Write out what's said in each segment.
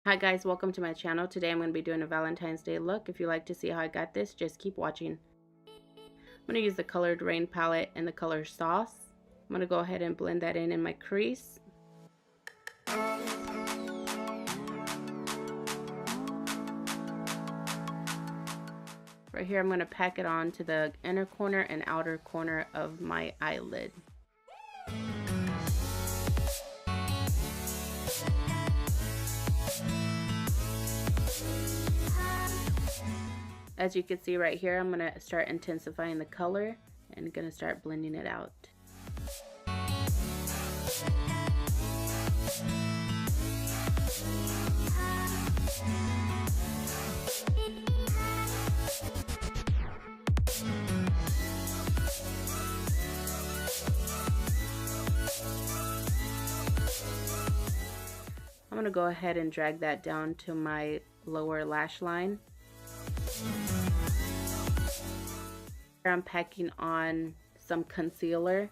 Hi guys, welcome to my channel. Today I'm going to be doing a Valentine's Day look. If you like to see how I got this, just keep watching. I'm going to use the Colored Rain palette and the color Sauce. I'm going to go ahead and blend that in my crease. Right here I'm going to pack it on to the inner corner and outer corner of my eyelid. As you can see right here, I'm going to start intensifying the color and going to start blending it out. I'm going to go ahead and drag that down to my lower lash line. I'm packing on some concealer.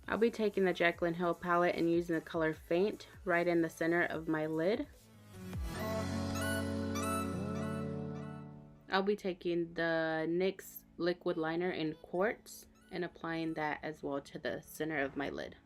I'll be taking the Jaclyn Hill palette and using the color Faint right in the center of my lid. I'll be taking the NYX liquid liner in Quartz and applying that as well to the center of my lid.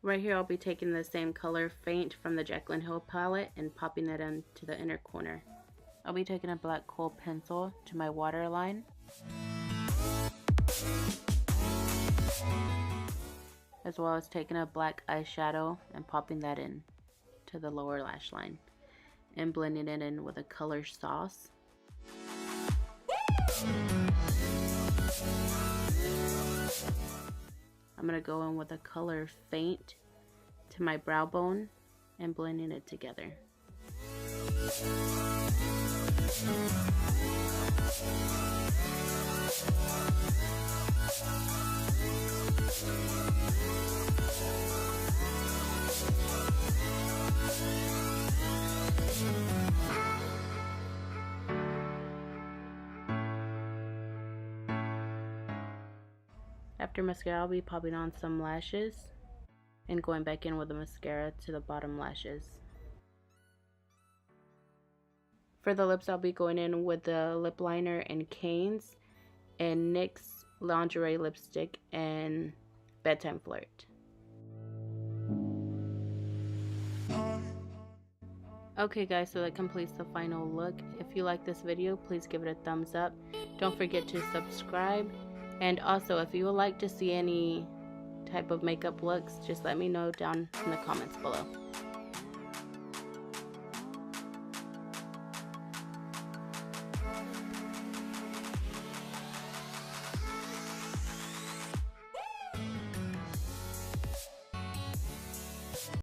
Right here I'll be taking the same color Faint from the Jaclyn Hill palette and popping that into the inner corner. I'll be taking a black kohl pencil to my waterline. As well as taking a black eyeshadow and popping that in to the lower lash line. And blending it in with a color Sauce. I'm going to go in with a color Faint to my brow bone and blending it together. After mascara, I'll be popping on some lashes and going back in with the mascara to the bottom lashes. For the lips, I'll be going in with the lip liner and Cane's and NYX Lingerie lipstick and Bedtime Flirt. Okay guys, so that completes the final look. If you like this video, please give it a thumbs up. Don't forget to subscribe. And also, if you would like to see any type of makeup looks, just let me know down in the comments below.